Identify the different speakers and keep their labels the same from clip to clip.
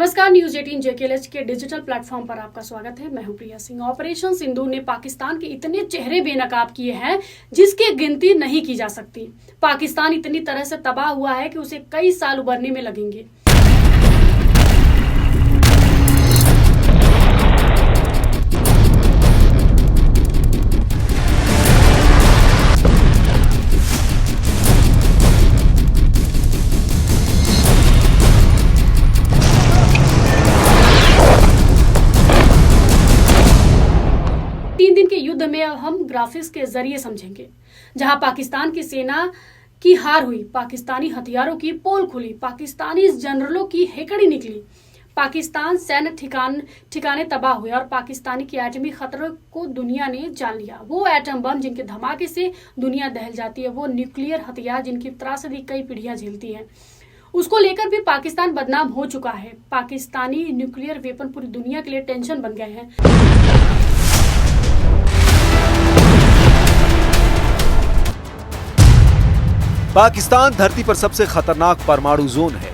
Speaker 1: नमस्कार, news 18 JKLH के digital platform पर आपका स्वागत है। मैं हूं प्रिया सिंह। ऑपरेशन सिंदूर ने पाकिस्तान के इतने चेहरे बेनकाब किए हैं जिसकी गिनती नहीं की जा सकती। पाकिस्तान इतनी तरह से तबाह हुआ है कि उसे कई साल उबरने में लगेंगे। युद्ध में अब हम ग्राफिक्स के जरिए समझेंगे, जहां पाकिस्तान की सेना की हार हुई, पाकिस्तानी हथियारों की पोल खुली, पाकिस्तानी जनरलों की हेकड़ी निकली, पाकिस्तान सैन्य ठिकाने तबाह हुए और पाकिस्तानी के एटमी खतरों को दुनिया ने जान लिया। वो एटम बम जिनके धमाके से दुनिया दहल जाती है, वो न्यूक्लियर हथियार जिनकी त्रासदी कई पीढ़ियां झेलती है, उसको लेकर भी पाकिस्तान बदनाम हो चुका है। पाकिस्तानी न्यूक्लियर वेपन पूरी दुनिया के लिए टेंशन बन गए हैं।
Speaker 2: पाकिस्तान धरती पर सबसे खतरनाक परमाणु जोन है।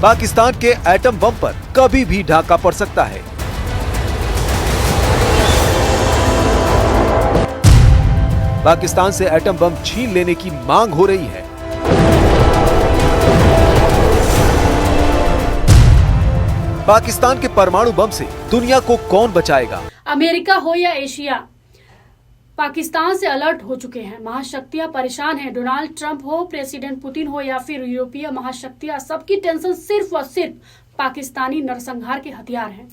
Speaker 2: पाकिस्तान के एटम बम पर कभी भी ढाका पड़ सकता है। पाकिस्तान से एटम बम छीन लेने की मांग हो रही है। पाकिस्तान के परमाणु बम से दुनिया को कौन बचाएगा?
Speaker 1: अमेरिका हो या एशिया, पाकिस्तान से अलर्ट हो चुके हैं। महाशक्तियां परेशान हैं। डोनाल्ड ट्रंप हो, प्रेसिडेंट पुतिन हो या फिर यूरोपीय महाशक्तियां, सबकी टेंशन सिर्फ और सिर्फ पाकिस्तानी नरसंहार के हथियार हैं।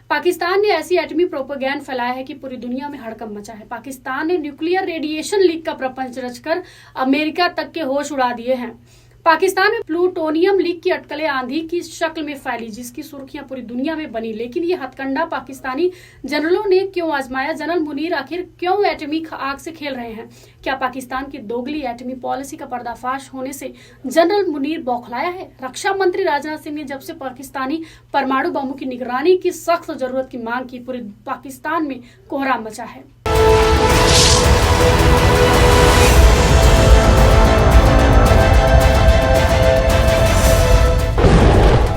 Speaker 1: पाकिस्तान ने ऐसी एटमी प्रोपेगेंडा फैलाया है कि पूरी दुनिया में हड़कंप मचा है। पाकिस्तान ने न्यूक्लियर रेडिएशन लीक का प्रपंच रचकर अमेरिका तक के होश उड़ा दिए हैं। पाकिस्तान में प्लूटोनियम लीक की अटकलें आंधी की शक्ल में फैली, जिसकी सुर्खियां पूरी दुनिया में बनी। लेकिन ये हथकंडा पाकिस्तानी जनरलों ने क्यों आजमाया? जनरल मुनीर आखिर क्यों एटमी आग से खेल रहे हैं? क्या पाकिस्तान की दोगली एटमी पॉलिसी का पर्दाफाश होने से जनरल मुनीर बौखलाया है? रक्षा मंत्री राजनाथ सिंह ने जब से पाकिस्तानी परमाणु बमों की निगरानी की सख्त जरूरत की मांग की, पूरे पाकिस्तान में कोहराम मचा है।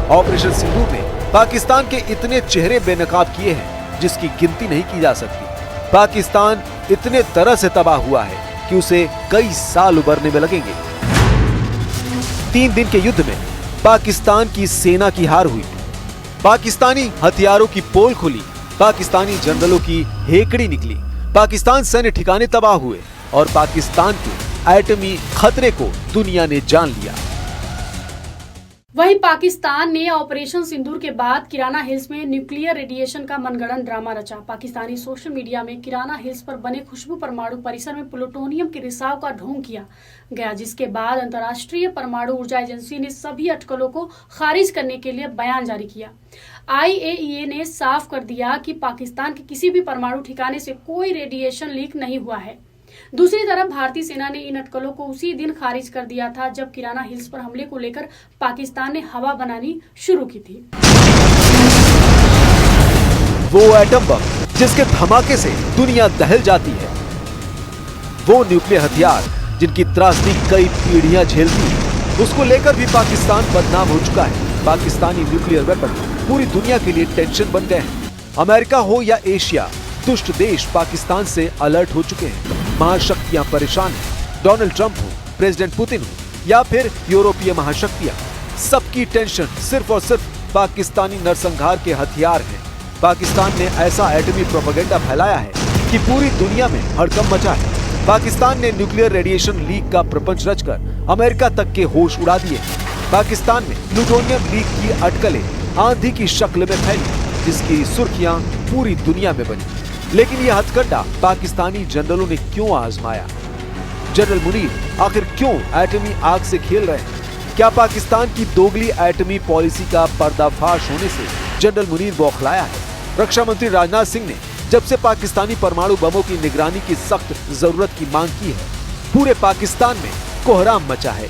Speaker 2: ऑपरेशन सिंदूर ने पाकिस्तान के इतने चेहरे बेनकाब किए हैं जिसकी गिनती नहीं की जा सकती। पाकिस्तान इतने तरह से तबाह हुआ है कि उसे कई साल उबरने में लगेंगे। 3 दिन के युद्ध में पाकिस्तान की सेना की हार हुई, पाकिस्तानी हथियारों की पोल खुली, पाकिस्तानी जनरलों की हेकड़ी निकली, पाकिस्तान सैन्य ठिकाने तबाह हुए और पाकिस्तान के एटमी खतरे को दुनिया ने जान लिया।
Speaker 1: वहीं पाकिस्तान ने ऑपरेशन सिंदूर के बाद किराना हिल्स में न्यूक्लियर रेडिएशन का मनगढ़ंत ड्रामा रचा। पाकिस्तानी सोशल मीडिया में किराना हिल्स पर बने खुशबू परमाणु परिसर में प्लूटोनियम के रिसाव का ढोंग किया गया, जिसके बाद अंतर्राष्ट्रीय परमाणु ऊर्जा एजेंसी ने सभी अटकलों को खारिज करने के लिए बयान जारी किया। IAEA ने साफ कर दिया कि पाकिस्तान के किसी भी परमाणु ठिकाने से कोई रेडिएशन लीक नहीं हुआ है। दूसरी तरफ भारतीय सेना ने इन अटकलों को उसी दिन खारिज कर दिया था जब किराना हिल्स पर हमले को लेकर पाकिस्तान ने हवा बनानी शुरू की थी।
Speaker 2: वो एटम बम जिसके धमाके से दुनिया दहल जाती है, वो न्यूक्लियर हथियार जिनकी त्रासदी कई पीढ़ियां झेलती है, उसको लेकर भी पाकिस्तान बदनाम हो चुका है। पाकिस्तानी न्यूक्लियर वेपन पूरी दुनिया के लिए टेंशन बन गए हैं। अमेरिका हो या एशिया, दुष्ट देश पाकिस्तान से अलर्ट हो चुके हैं। महाशक्तियां परेशान हैं। डोनाल्ड ट्रंप हो, प्रेसिडेंट पुतिन हो या फिर यूरोपीय महाशक्तियां, सबकी टेंशन सिर्फ और सिर्फ पाकिस्तानी नरसंहार के हथियार हैं। पाकिस्तान ने ऐसा एटमी प्रोपेगेंडा फैलाया है कि पूरी दुनिया में हड़कंप मचा है। पाकिस्तान ने न्यूक्लियर रेडिएशन लीक का प्रपंच रचकर अमेरिका तक के होश उड़ा दिए। पाकिस्तान में प्लूटोनियम लीक की अटकलें आंधी की शक्ल में फैली, जिसकी सुर्खियां पूरी दुनिया में बनी। लेकिन यह हथकंडा पाकिस्तानी जनरलों ने क्यों आजमाया? जनरल मुनीर आखिर क्यों एटमी आग से खेल रहे हैं? क्या पाकिस्तान की दोगली एटमी पॉलिसी का पर्दाफाश होने से जनरल मुनीर बौखलाया है? रक्षा मंत्री राजनाथ सिंह ने जब से पाकिस्तानी परमाणु बमों की निगरानी की सख्त जरूरत की मांग की है, पूरे पाकिस्तान में कोहराम मचा है।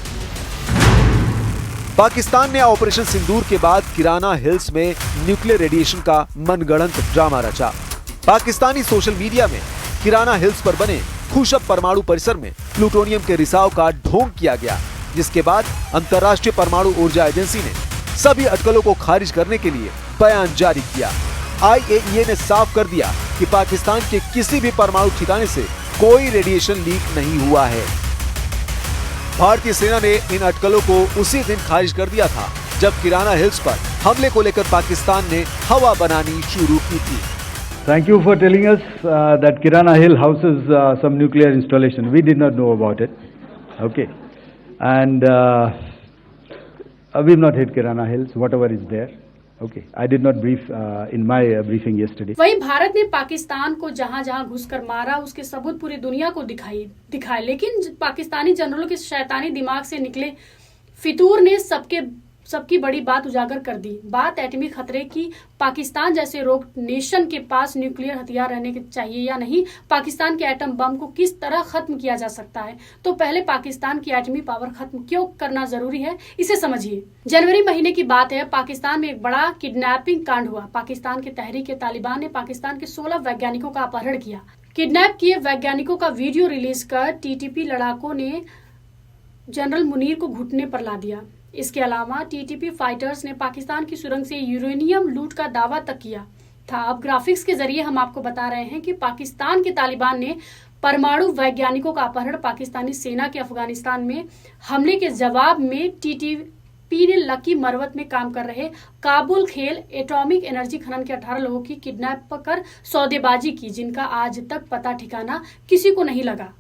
Speaker 2: पाकिस्तान ने ऑपरेशन सिंदूर के बाद किराना हिल्स में न्यूक्लियर रेडिएशन का मनगढ़ंत ड्रामा रचा। पाकिस्तानी सोशल मीडिया में किराना हिल्स पर बने खुशब परमाणु परिसर में प्लूटोनियम के रिसाव का ढोंग किया गया। जिसके बाद अंतर्राष्ट्रीय परमाणु ऊर्जा एजेंसी ने सभी अटकलों को खारिज करने के लिए बयान जारी किया। IAEA ने साफ कर दिया कि पाकिस्तान के किसी भी परमाणु ठिकाने से कोई रेडिएशन लीक नहीं हुआ है। भारतीय सेना ने इन अटकलों को उसी दिन खारिज कर दिया था जब किराना हिल्स पर हमले को लेकर पाकिस्तान ने हवा बनानी शुरू की थी।
Speaker 3: Thank you for telling us that Kirana Hill houses some nuclear installation. We did not know about it. Okay. And we've not hit Kirana Hills, whatever is there. Okay. I did not brief in my briefing yesterday.
Speaker 1: वहीं भारत ने पाकिस्तान को जहां जहां घुसकर मारा उसके सबूत पूरी दुनिया को दिखाए, लेकिन पाकिस्तानी जनरलों के शैतानी दिमाग से निकले फितूर ने सबकी बड़ी बात उजागर कर दी। बात एटमी खतरे की, पाकिस्तान जैसे रोक नेशन के पास न्यूक्लियर हथियार रहने चाहिए या नहीं, पाकिस्तान के एटम बम को किस तरह खत्म किया जा सकता है। तो पहले पाकिस्तान की एटमी पावर खत्म क्यों करना जरूरी है, इसे समझिए। जनवरी महीने की बात है, पाकिस्तान में एक बड़ा किडनैपिंग कांड हुआ। पाकिस्तान के तहरीक तालिबान ने पाकिस्तान के 16 वैज्ञानिकों का अपहरण किया। किडनैप किए वैज्ञानिकों का वीडियो रिलीज कर टीटीपी लड़ाकों ने जनरल मुनीर को घुटने पर ला दिया। इसके अलावा टीटीपी फाइटर्स ने पाकिस्तान की सुरंग से यूरेनियम लूट का दावा तक किया था। अब ग्राफिक्स के जरिए हम आपको बता रहे हैं कि पाकिस्तान के तालिबान ने परमाणु वैज्ञानिकों का अपहरण, पाकिस्तानी सेना के अफगानिस्तान में हमले के जवाब में टीटीपी ने लकी मरवत में काम कर रहे काबुल खेल एटॉमिक एनर्जी खनन के 18 लोगों की किडनैप कर सौदेबाजी की, जिनका आज तक पता ठिकाना किसी को नहीं लगा।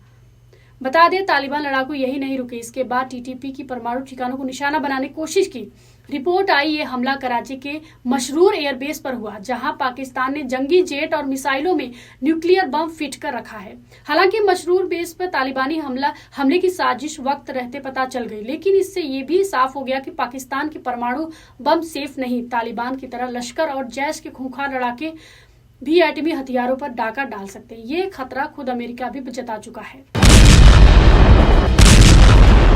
Speaker 1: बता दें, तालिबान लड़ाकू यही नहीं रुके। इसके बाद टीटीपी की परमाणु ठिकानों को निशाना बनाने की कोशिश की। रिपोर्ट आई, ये हमला कराची के मशरूर एयरबेस पर हुआ, जहां पाकिस्तान ने जंगी जेट और मिसाइलों में न्यूक्लियर बम फिट कर रखा है। हालांकि मशरूर बेस पर तालिबानी हमले की साजिश वक्त रहते पता चल गई, लेकिन इससे ये भी साफ हो गया कि पाकिस्तान के परमाणु बम सेफ नहीं। तालिबान की तरह लश्कर और जैश के खूंखार लड़ाके भी एटमी हथियारों पर डाका डाल सकते हैं। ये खतरा खुद अमेरिका भी जता चुका है।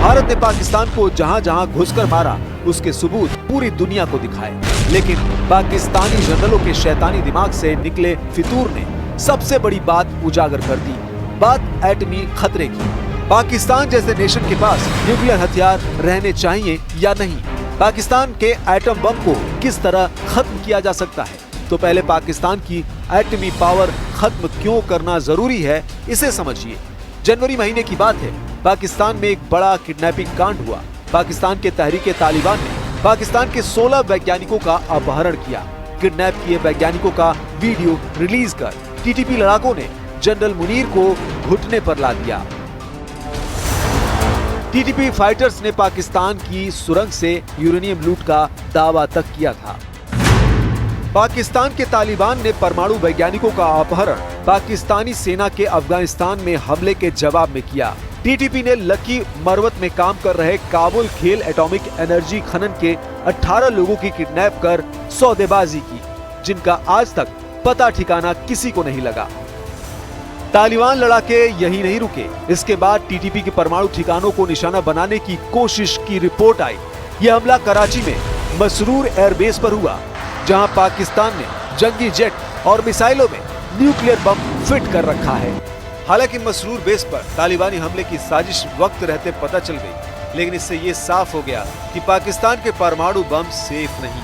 Speaker 2: भारत ने पाकिस्तान को जहां जहां घुसकर मारा उसके सबूत पूरी दुनिया को दिखाए, लेकिन पाकिस्तानी जनरलों के शैतानी दिमाग से निकले फितूर ने सबसे बड़ी बात उजागर कर दी, बात एटमी खतरे की। पाकिस्तान जैसे नेशन के पास न्यूक्लियर हथियार रहने चाहिए या नहीं, पाकिस्तान के एटम बम को किस तरह खत्म किया जा सकता है। तो पहले पाकिस्तान की एटमी पावर खत्म क्यों करना जरूरी है, इसे समझिए। जनवरी महीने की बात है, पाकिस्तान में एक बड़ा किडनैपिंग कांड हुआ। पाकिस्तान के तहरीक तालिबान ने पाकिस्तान के 16 वैज्ञानिकों का अपहरण किया। किडनैप किए वैज्ञानिकों का वीडियो रिलीज कर टीटीपी लड़ाकों ने जनरल मुनीर को घुटने पर ला दिया। टीटीपी फाइटर्स ने पाकिस्तान की सुरंग से यूरेनियम लूट का दावा तक किया था। पाकिस्तान के तालिबान ने परमाणु वैज्ञानिकों का अपहरण पाकिस्तानी सेना के अफगानिस्तान में हमले के जवाब में किया। टीटीपी ने लकी मरवत में काम कर रहे काबुल खेल एटॉमिक एनर्जी खनन के 18 लोगों की किडनैप कर सौदेबाजी की, जिनका आज तक पता ठिकाना किसी को नहीं लगा। तालिबान लड़ाके यही नहीं रुके। इसके बाद टीटीपी के परमाणु ठिकानों को निशाना बनाने की कोशिश की रिपोर्ट आई। यह हमला कराची में मसरूर एयरबेस पर हुआ, जहां पाकिस्तान ने जंगी जेट और मिसाइलों में न्यूक्लियर बम फिट कर रखा है। हालांकि मसरूर बेस पर तालिबानी हमले की साजिश वक्त रहते पता चल गई, लेकिन इससे ये साफ हो गया कि पाकिस्तान के परमाणु बम सेफ नहीं।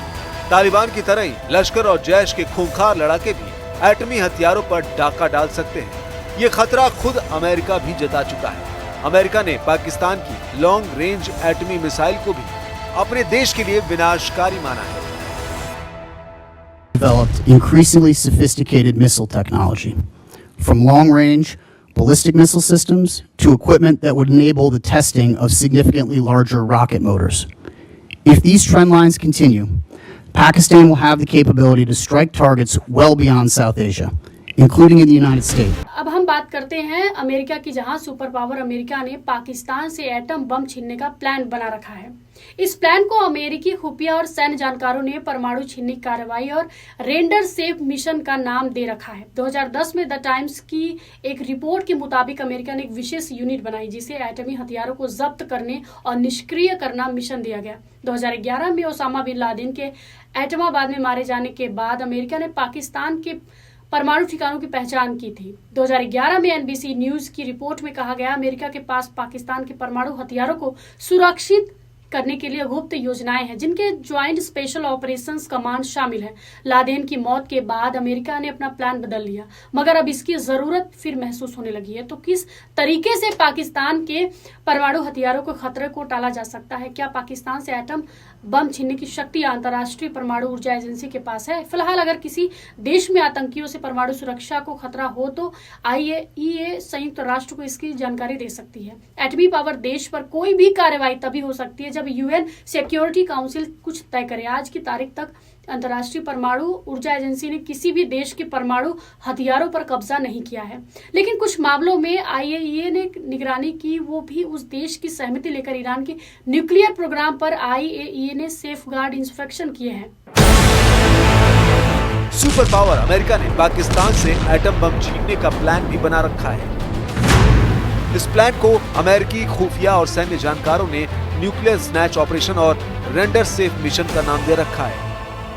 Speaker 2: तालिबान की तरह ही लश्कर और जैश के खूंखार लड़ाके भी एटमी हथियारों पर डाका डाल सकते हैं। ये खतरा खुद अमेरिका भी जता चुका है। अमेरिका ने पाकिस्तान की लॉन्ग रेंज एटमी मिसाइल को भी अपने देश के लिए विनाशकारी माना है।
Speaker 4: Developed increasingly sophisticated missile technology, from long-range ballistic missile systems to equipment that would enable the testing of significantly larger rocket motors. If these trend lines continue, Pakistan will have the capability to strike targets well beyond South Asia, including in the United States.
Speaker 1: अब हम बात करते हैं America की, जहां super power America ने पाकिस्तान से atom bomb छीनने का प्लान बना रखा है। इस प्लान को अमेरिकी खुफिया और सैन्य जानकारों ने परमाणु छीनने की कार्रवाई और रेंडर सेफ मिशन का नाम दे रखा है। 2010 में द टाइम्स की एक रिपोर्ट के मुताबिक अमेरिका ने एक विशेष यूनिट बनाई, जिसे एटमी हथियारों को जब्त करने और निष्क्रिय करना मिशन दिया गया। 2011 में ओसामा बिन लादेन के एटमाबाद में मारे जाने के बाद अमेरिका ने पाकिस्तान के परमाणु ठिकानों की पहचान की थी। 2011 में एनबीसी न्यूज की रिपोर्ट में कहा गया, अमेरिका के पास पाकिस्तान के परमाणु हथियारों को सुरक्षित करने के लिए गुप्त योजनाएं हैं, जिनके ज्वाइंट स्पेशल ऑपरेशंस कमांड शामिल है। लादेन की मौत के बाद अमेरिका ने अपना प्लान बदल लिया, मगर अब इसकी जरूरत फिर महसूस होने लगी है। तो किस तरीके से पाकिस्तान के परमाणु हथियारों के खतरे को टाला जा सकता है? क्या पाकिस्तान से एटम बम छीनने की शक्ति अंतर्राष्ट्रीय परमाणु ऊर्जा एजेंसी के पास है? फिलहाल अगर किसी देश में आतंकियों से परमाणु सुरक्षा को खतरा हो तो IAEA संयुक्त राष्ट्र को इसकी जानकारी दे सकती है। एटमी पावर देश पर कोई भी कार्रवाई तभी हो सकती है जब UN सिक्योरिटी काउंसिल कुछ तय करे। आज की तारीख तक अंतर्राष्ट्रीय परमाणु ऊर्जा एजेंसी ने किसी भी देश के परमाणु हथियारों पर कब्जा नहीं किया है, लेकिन कुछ मामलों में IAEA ने निगरानी की, वो भी उस देश की सहमति लेकर। ईरान के न्यूक्लियर प्रोग्राम पर IAEA ने सेफगार्ड इंस्पेक्शन किए हैं।
Speaker 2: सुपर पावर अमेरिका ने पाकिस्तान से एटम बम छीनने का प्लान भी बना रखा है। इस प्लान को अमेरिकी खुफिया और सैन्य जानकारों ने न्यूक्लियर स्नैच ऑपरेशन और रेंडर सेफ मिशन का नाम दे रखा है।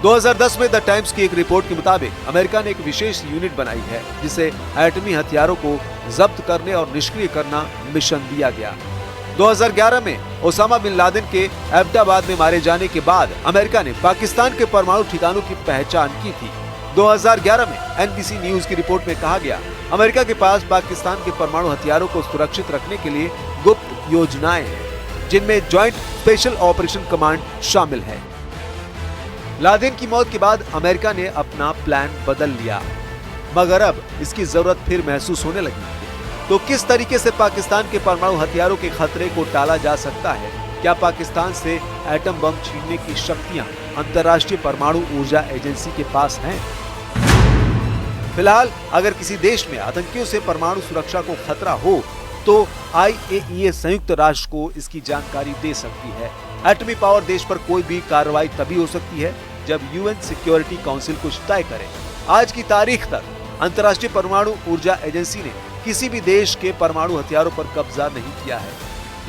Speaker 2: 2010 में द टाइम्स की एक रिपोर्ट के मुताबिक अमेरिका ने एक विशेष यूनिट बनाई है जिसे एटमी हथियारों को जब्त करने और निष्क्रिय करना मिशन दिया गया। 2011 में ओसामा बिन लादेन के एबटाबाद में मारे जाने के बाद अमेरिका ने पाकिस्तान के परमाणु ठिकानों की पहचान की थी। 2011 में एनबीसी न्यूज की रिपोर्ट में कहा गया, अमेरिका के पास पाकिस्तान के परमाणु हथियारों को सुरक्षित रखने के लिए गुप्त योजनाएं हैं, जिनमें ज्वाइंट स्पेशल ऑपरेशन कमांड शामिल है। लादेन की मौत के बाद अमेरिका ने अपना प्लान बदल लिया, मगर अब इसकी जरूरत फिर महसूस होने लगी। तो किस तरीके से पाकिस्तान के परमाणु हथियारों के खतरे को टाला जा सकता है? क्या पाकिस्तान से एटम बम छीनने की शक्तियां अंतर्राष्ट्रीय परमाणु ऊर्जा एजेंसी के पास हैं? फिलहाल अगर किसी देश में आतंकियों से परमाणु सुरक्षा को खतरा हो तो IAEA संयुक्त राष्ट्र को इसकी जानकारी दे सकती है। एटमी पावर देश पर कोई भी कार्रवाई तभी हो सकती है जब UN सिक्योरिटी काउंसिल कुछ तय करे। आज की तारीख तक अंतर्राष्ट्रीय परमाणु ऊर्जा एजेंसी ने किसी भी देश के परमाणु हथियारों पर कब्जा नहीं किया है,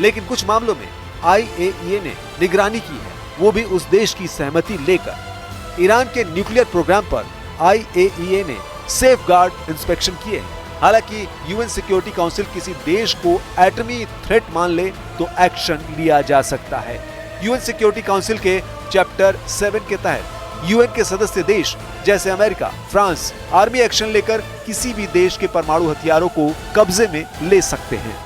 Speaker 2: लेकिन कुछ मामलों में IAEA ने निगरानी की है, वो भी उस देश की सहमति लेकर। ईरान के न्यूक्लियर प्रोग्राम पर IAEA ने सेफगार्ड इंस्पेक्शन किए हैं। हालांकि UN सिक्योरिटी काउंसिल किसी देश को एटमी थ्रेट मान ले तो एक्शन लिया जा सकता है। UN सिक्योरिटी काउंसिल के चैप्टर 7 के तहत UN के सदस्य देश जैसे अमेरिका, फ्रांस आर्मी एक्शन लेकर किसी भी देश के परमाणु हथियारों को कब्जे में ले सकते हैं।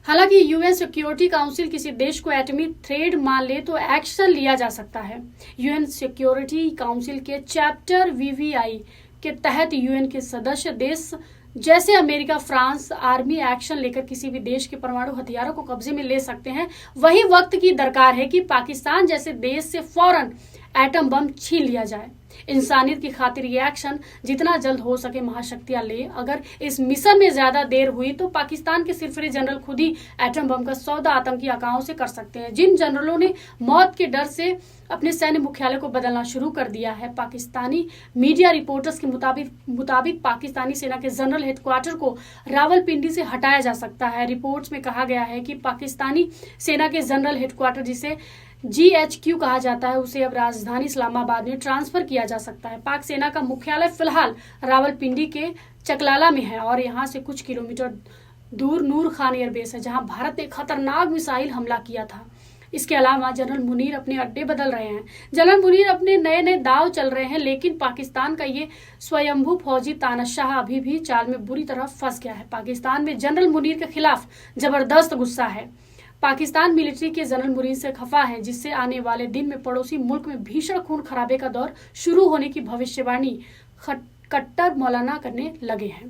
Speaker 1: हालांकि UN सिक्योरिटी काउंसिल किसी देश को एटमी थ्रेट मान ले तो एक्शन लिया जा सकता है। UN सिक्योरिटी काउंसिल के चैप्टर VVI के तहत UN के सदस्य देश जैसे अमेरिका, फ्रांस आर्मी एक्शन लेकर किसी भी देश के परमाणु हथियारों को कब्जे में ले सकते हैं। वही वक्त की दरकार है कि पाकिस्तान जैसे देश से फौरन एटम बम छीन लिया जाए। इंसानियत की खातिर ये एक्शन जितना जल्द हो सके महाशक्तियां ले। अगर इस मिशन में ज्यादा देर हुई तो पाकिस्तान के सिरफिरे जनरल खुद ही एटम बम का सौदा आतंकी आकाओं से कर सकते हैं। जिन जनरलों ने मौत के डर से अपने सैन्य मुख्यालय को बदलना शुरू कर दिया है। पाकिस्तानी मीडिया रिपोर्टर्स के मुताबिक पाकिस्तानी सेना के जनरल हेडक्वार्टर को रावलपिंडी से हटाया जा सकता है। रिपोर्ट्स में कहा गया है कि पाकिस्तानी सेना के जनरल हेडक्वार्टर, जिसे GHQ कहा जाता है, उसे अब राजधानी इस्लामाबाद में ट्रांसफर किया जा सकता है। पाक सेना का मुख्यालय फिलहाल रावलपिंडी के चकलाला में है और यहाँ से कुछ किलोमीटर दूर नूर खान एयरबेस है, जहाँ भारत ने खतरनाक मिसाइल हमला किया था। इसके अलावा जनरल मुनीर अपने अड्डे बदल रहे हैं। जनरल मुनीर अपने नए नए दाव चल रहे हैं, लेकिन पाकिस्तान का ये स्वयंभू फौजी तानाशाह अभी भी चाल में बुरी तरह फंस गया है। पाकिस्तान में जनरल मुनीर के खिलाफ जबरदस्त गुस्सा है। पाकिस्तान मिलिट्री के जनरल मुनीर से खफा है, जिससे आने वाले दिन में पड़ोसी मुल्क में भीषण खून खराबे का दौर शुरू होने की भविष्यवाणी कट्टर मौलाना करने लगे हैं।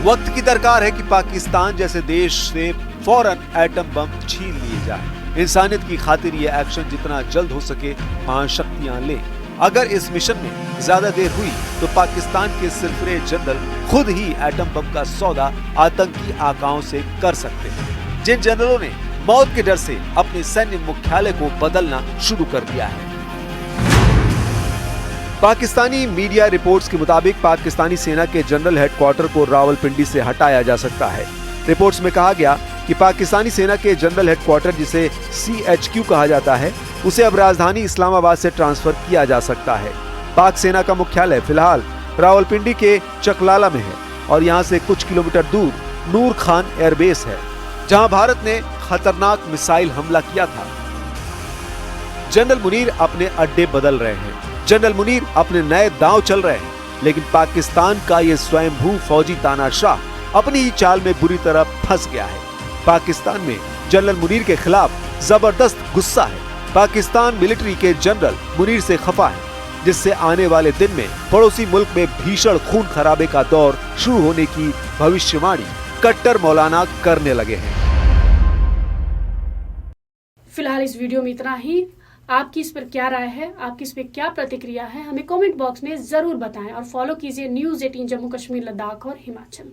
Speaker 2: वक्त की दरकार है कि पाकिस्तान जैसे देश से फौरन एटम बम छीन लिए जाए। इंसानियत की खातिर ये एक्शन जितना जल्द हो सके महाशक्तियां लें। अगर इस मिशन में ज्यादा देर हुई तो पाकिस्तान के सिरफिरे जनरल खुद ही एटम बम का सौदा आतंकी आकाओं से कर सकते हैं। जिन जनरलों ने मौत के डर से अपने सैन्य मुख्यालय को बदलना शुरू कर दिया है। पाकिस्तानी मीडिया रिपोर्ट्स के मुताबिक पाकिस्तानी सेना के जनरल हेडक्वार्टर को रावलपिंडी से हटाया जा सकता है। रिपोर्ट्स में कहा गया कि पाकिस्तानी सेना के जनरल हेडक्वार्टर, जिसे CHQ कहा जाता है, उसे अब राजधानी इस्लामाबाद से ट्रांसफर किया जा सकता है। पाक सेना का मुख्यालय फिलहाल रावलपिंडी के चकलाला में है और यहाँ से कुछ किलोमीटर दूर नूर खान एयरबेस है, जहाँ भारत ने खतरनाक मिसाइल हमला किया था। जनरल मुनीर अपने अड्डे बदल रहे हैं, जनरल मुनीर अपने नए दांव चल रहे हैं, लेकिन पाकिस्तान का ये स्वयंभू फौजी तानाशाह अपनी ही चाल में बुरी तरह फंस गया है। पाकिस्तान में जनरल मुनीर के खिलाफ जबरदस्त गुस्सा है। पाकिस्तान मिलिट्री के जनरल मुनीर से खफा है, जिससे आने वाले दिन में पड़ोसी मुल्क में भीषण खून खराबे का दौर शुरू होने की भविष्यवाणी कट्टर मौलाना करने लगे हैं।
Speaker 1: फिलहाल इस वीडियो में इतना ही। आपकी इस पर क्या राय है, आपकी इस पर क्या प्रतिक्रिया है, हमें कमेंट बॉक्स में जरूर बताएं और फॉलो कीजिए News 18 जम्मू कश्मीर, लद्दाख और हिमाचल।